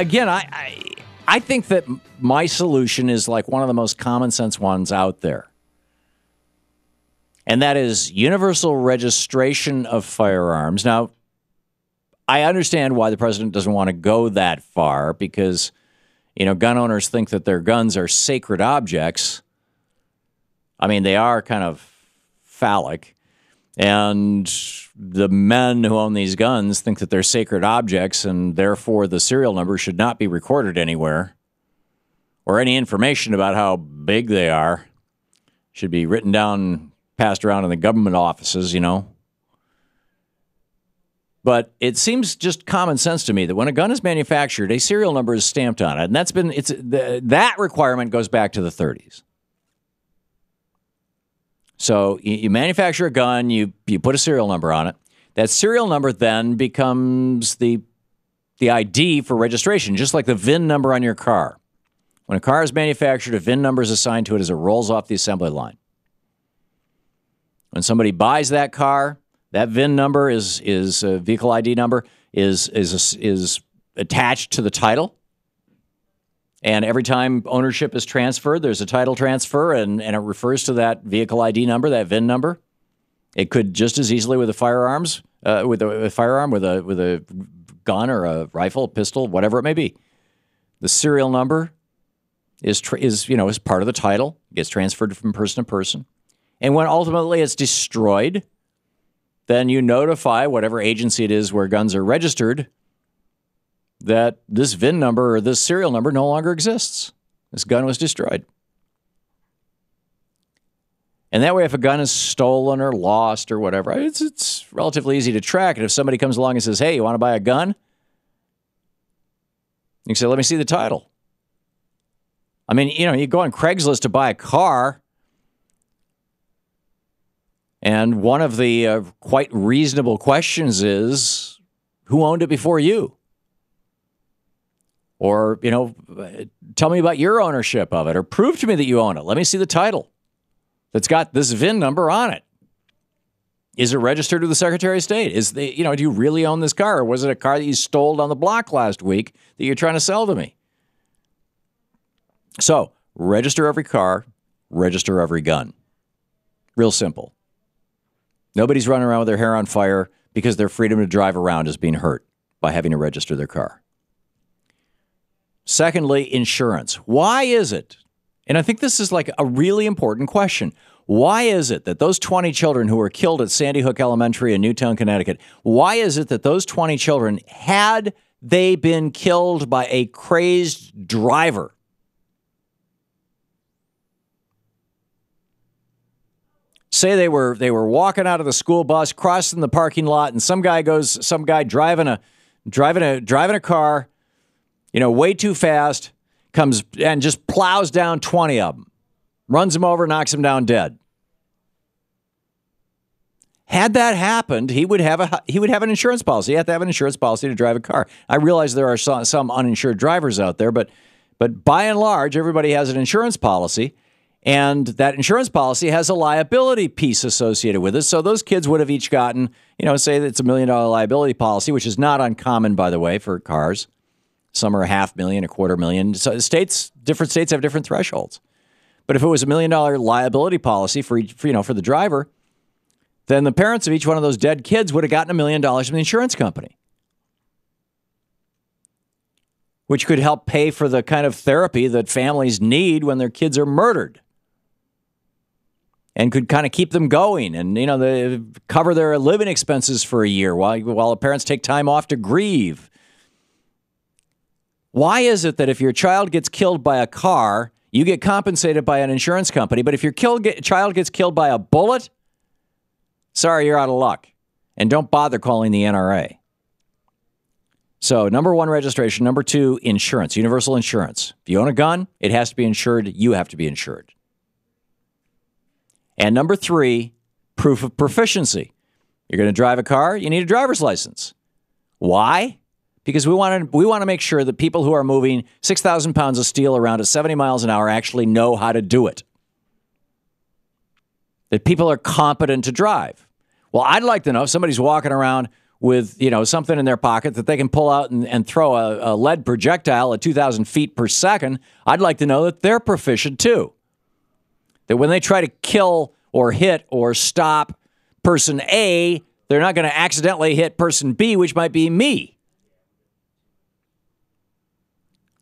again, I think that my solution is like one of the most common sense ones out there. And that is universal registration of firearms. Now, I understand why the president doesn't want to go that far because, gun owners think that their guns are sacred objects. I mean, they are kind of phallic. And the men who own these guns think that they're sacred objects, and therefore the serial number should not be recorded anywhere, or any information about how big they are should be written down, passed around in the government offices, But it seems just common sense to me that when a gun is manufactured, a serial number is stamped on it, and that requirement goes back to the 30s. So you manufacture a gun, you put a serial number on it. That serial number then becomes the ID for registration, just like the VIN number on your car. When a car is manufactured, a VIN number is assigned to it as it rolls off the assembly line. When somebody buys that car, that VIN number is a vehicle ID number is attached to the title. And every time ownership is transferred, there's a title transfer, and it refers to that vehicle ID number, that VIN number. It could just as easily with a firearm, with a gun or a rifle, pistol, whatever it may be. The serial number is part of the title, gets transferred from person to person, and when ultimately it's destroyed, then you notify whatever agency it is where guns are registered that this VIN number or this serial number no longer exists. This gun was destroyed. And that way, if a gun is stolen or lost or whatever, it's relatively easy to track. And if somebody comes along and says, hey, you want to buy a gun? You can say, let me see the title. I mean, you go on Craigslist to buy a car, and one of the quite reasonable questions is, who owned it before you? Or, tell me about your ownership of it, or prove to me that you own it. Let me see the title that's got this VIN number on it. Is it registered with the Secretary of State? Do you really own this car? Or was it a car that you stole on the block last week that you're trying to sell to me? So, register every car, register every gun. Real simple. Nobody's running around with their hair on fire because their freedom to drive around is being hurt by having to register their car. Secondly, insurance. Why is it, and I think this is like a really important question, why is it that those 20 children who were killed at Sandy Hook Elementary in Newtown, Connecticut, why is it that those 20 children, had they been killed by a crazed driver, say they were walking out of the school bus, crossing the parking lot, and some guy driving a car, way too fast, comes and just plows down 20 of them, runs them over, knocks them down dead. Had that happened, he would have an insurance policy. You have to have an insurance policy to drive a car. I realize there are some uninsured drivers out there, but by and large, everybody has an insurance policy, and that insurance policy has a liability piece associated with it. So those kids would have each gotten, say that it's $1 million liability policy, which is not uncommon, by the way, for cars. Some are $500,000, $250,000. So different states have different thresholds. But if it was $1 million liability policy for the driver, then the parents of each one of those dead kids would have gotten $1 million from the insurance company, which could help pay for the kind of therapy that families need when their kids are murdered, and could kind of keep them going and, they cover their living expenses for a year while the parents take time off to grieve. Why is it that if your child gets killed by a car, you get compensated by an insurance company, but if your child gets killed by a bullet, sorry, you're out of luck, and don't bother calling the NRA. So, number one, registration. Number two, insurance, universal insurance. If you own a gun, it has to be insured. You have to be insured. And number three, proof of proficiency. You're going to drive a car, you need a driver's license. Why? Because we want to make sure that people who are moving 6,000 pounds of steel around at 70 miles an hour actually know how to do it. That people are competent to drive. Well, I'd like to know if somebody's walking around with something in their pocket that they can pull out and throw a lead projectile at 2,000 feet per second, I'd like to know that they're proficient too. That when they try to kill or hit or stop person A, they're not going to accidentally hit person B, which might be me.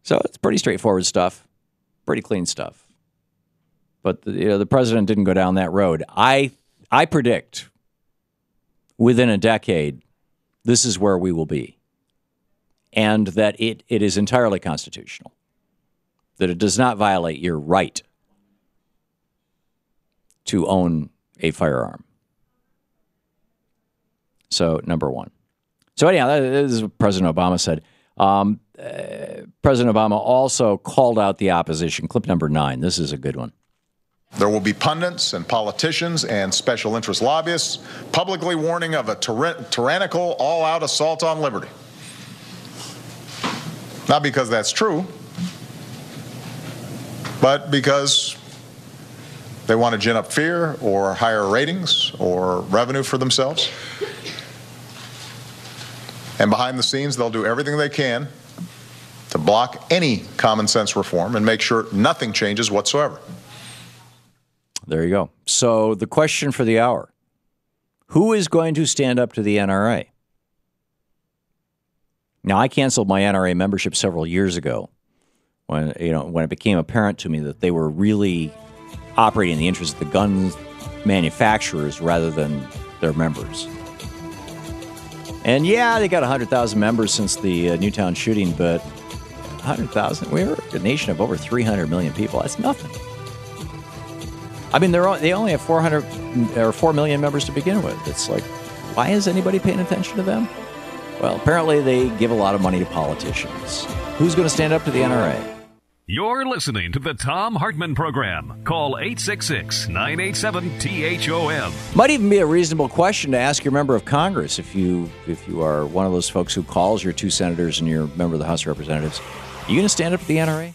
So it's pretty straightforward stuff, pretty clean stuff. But the president didn't go down that road. I predict within a decade, this is where we will be. And that it is entirely constitutional. That it does not violate your right to own a firearm. So, number one. So, anyhow, this is what President Obama said. President Obama also called out the opposition. Clip number 9. This is a good one. There will be pundits and politicians and special interest lobbyists publicly warning of a tyrannical, all-out assault on liberty. Not because that's true, but because they want to gin up fear or higher ratings or revenue for themselves. And behind the scenes, they'll do everything they can to block any common sense reform and make sure nothing changes whatsoever. There you go. So the question for the hour, who is going to stand up to the NRA? Now, I canceled my NRA membership several years ago when it became apparent to me that they were really operating in the interest of the gun manufacturers rather than their members. And yeah, they got 100,000 members since the Newtown shooting, but 100,000? We're a nation of over 300 million people. That's nothing. I mean, they only have 4 million members to begin with. It's like, why is anybody paying attention to them? Well, apparently they give a lot of money to politicians. Who's going to stand up to the NRA? You're listening to the Thom Hartmann Program. Call 866-987-THOM. Might even be a reasonable question to ask your member of Congress if you are one of those folks who calls your 2 senators and you're a member of the House of Representatives. Are you going to stand up to the NRA?